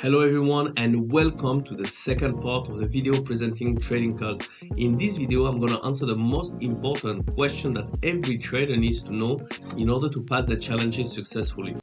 Hello everyone and welcome to the second part of the video presenting trading cards. In this video, I'm going to answer the most important question that every trader needs to know in order to pass the challenges successfully.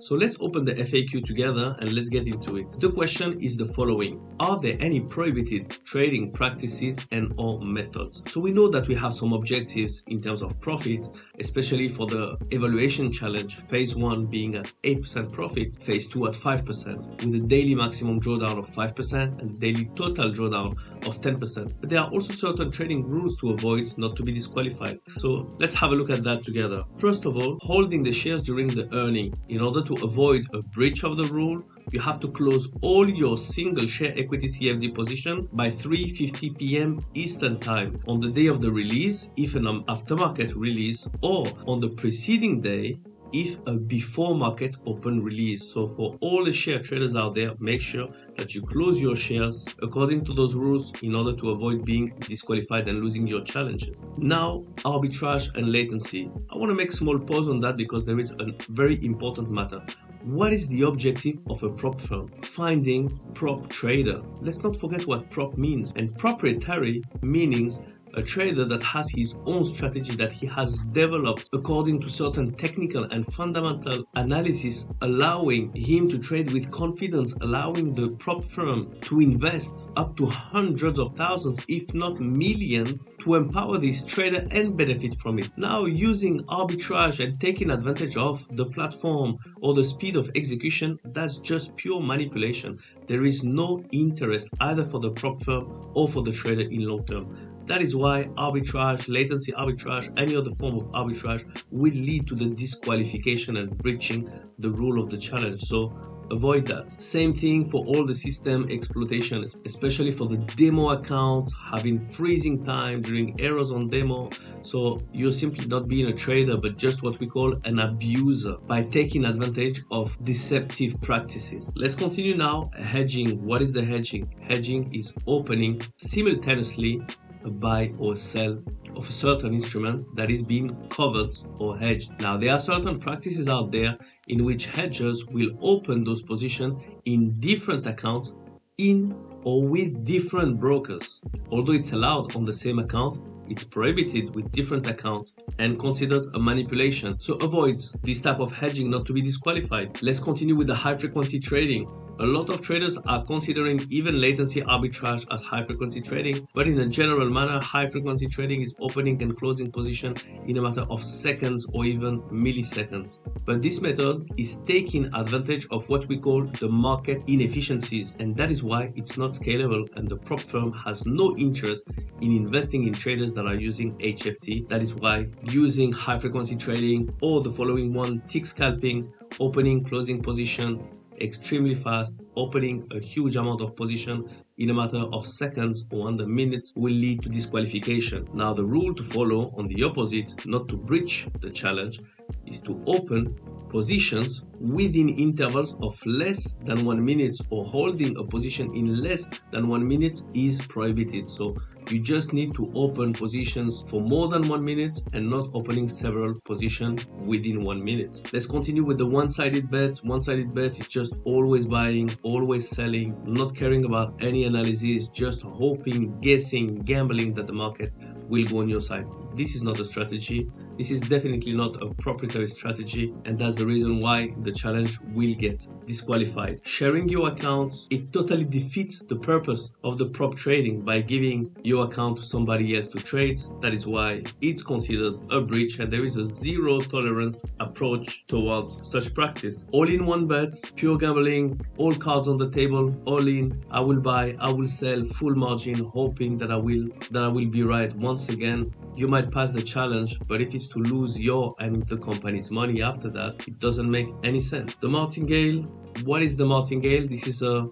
So let's open the FAQ together and let's get into it. The question is the following: are there any prohibited trading practices and or methods? So we know that we have some objectives in terms of profit, especially for the evaluation challenge, phase 1 being at 8% profit, phase 2 at 5%, with a daily maximum drawdown of 5% and daily total drawdown of 10%. But there are also certain trading rules to avoid not to be disqualified. So let's have a look at that together. First of all, holding the shares during the earning. In order to avoid a breach of the rule, you have to close all your single share equity CFD position by 3:50 p.m. Eastern Time on the day of the release if an aftermarket release, or on the preceding day if a before market open release. So for all the share traders out there, make sure that you close your shares according to those rules in order to avoid being disqualified and losing your challenges. Now, arbitrage and latency. I want to make a small pause on that because there is a very important matter. What is the objective of a prop firm? Finding prop trader. Let's not forget what prop means. And proprietary meanings a trader that has his own strategy that he has developed according to certain technical and fundamental analysis, allowing him to trade with confidence, allowing the prop firm to invest up to hundreds of thousands, if not millions, to empower this trader and benefit from it. Now, using arbitrage and taking advantage of the platform or the speed of execution, that's just pure manipulation. There is no interest either for the prop firm or for the trader in long term. That is why arbitrage, latency arbitrage, any other form of arbitrage will lead to the disqualification and breaching the rule of the challenge. So avoid that. Same thing for all the system exploitation, especially for the demo accounts, having freezing time during errors on demo. So you're simply not being a trader, but just what we call an abuser by taking advantage of deceptive practices. Let's continue now. Hedging. What is the hedging? Hedging is opening simultaneously a buy or sell of a certain instrument that is being covered or hedged. Now, there are certain practices out there in which hedgers will open those positions in different accounts in or with different brokers. Although it's allowed on the same account, it's prohibited with different accounts and considered a manipulation. So avoid this type of hedging not to be disqualified. Let's continue with the high frequency trading. A lot of traders are considering even latency arbitrage as high frequency trading, but in a general manner, high frequency trading is opening and closing position in a matter of seconds or even milliseconds. But this method is taking advantage of what we call the market inefficiencies, and that is why it's not scalable, and the prop firm has no interest in investing in traders that are using HFT. That is why using high frequency trading or the following one, tick scalping, opening, closing position extremely fast, opening a huge amount of position in a matter of seconds or under minutes will lead to disqualification. Now, the rule to follow on the opposite, not to breach the challenge, is to open positions within intervals of less than 1 minute, or holding a position in less than 1 minute is prohibited. So you just need to open positions for more than 1 minute and not opening several positions within 1 minute. Let's continue with the one-sided bet. One-sided bet is just always buying, always selling, not caring about any analysis, just hoping, guessing, gambling that the market will go on your side. This is not a strategy. This is definitely not a proprietary strategy, and that's the reason why the challenge will get disqualified. Sharing your accounts, it totally defeats the purpose of the prop trading by giving your account to somebody else to trade. That is why it's considered a breach, and there is a zero tolerance approach towards such practice. All-in-one bets, pure gambling, all cards on the table, all in, I will buy, I will sell, full margin, hoping that I will be right. Once again, you might pass the challenge, but if it's to lose your and the company's money after that, it doesn't make any sense. The martingale. What is the martingale? This is a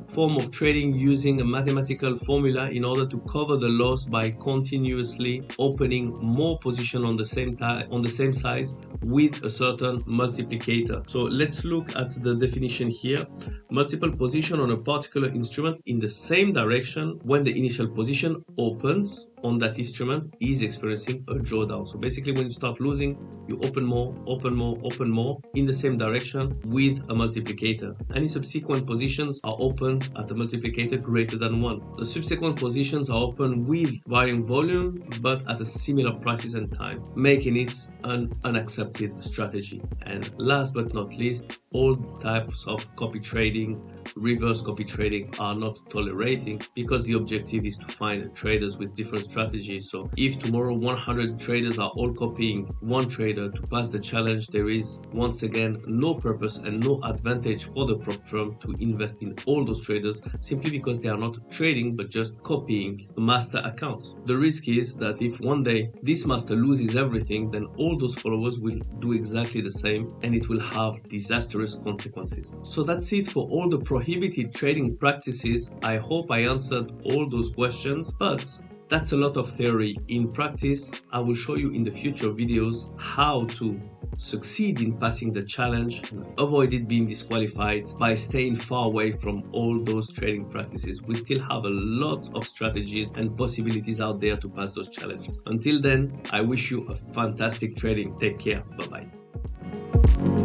form of trading using a mathematical formula in order to cover the loss by continuously opening more position on the same size with a certain multiplicator. So let's look at the definition here. Multiple position on a particular instrument in the same direction when the initial position opens on that instrument is experiencing a drawdown. So basically when you start losing, you open more in the same direction with a multiplicator. Any subsequent positions are opened at a multiplicator greater than 1. The subsequent positions are open with varying volume but at a similar prices and time, making it an unaccepted strategy. And last but not least, all types of copy trading, reverse copy trading are not tolerating, because the objective is to find traders with different strategies. So if tomorrow 100 traders are all copying one trader to pass the challenge, there is once again no purpose and no advantage for the prop firm to invest in all those traders, simply because they are not trading but just copying master accounts. The risk is that if one day this master loses everything, then all those followers will do exactly the same, and it will have disastrous consequences. So that's it for all the prohibited trading practices. I hope I answered all those questions, but that's a lot of theory. In practice, I will show you in the future videos how to succeed in passing the challenge and avoid it being disqualified by staying far away from all those trading practices. We still have a lot of strategies and possibilities out there to pass those challenges. Until then, I wish you a fantastic trading. Take care. Bye-bye.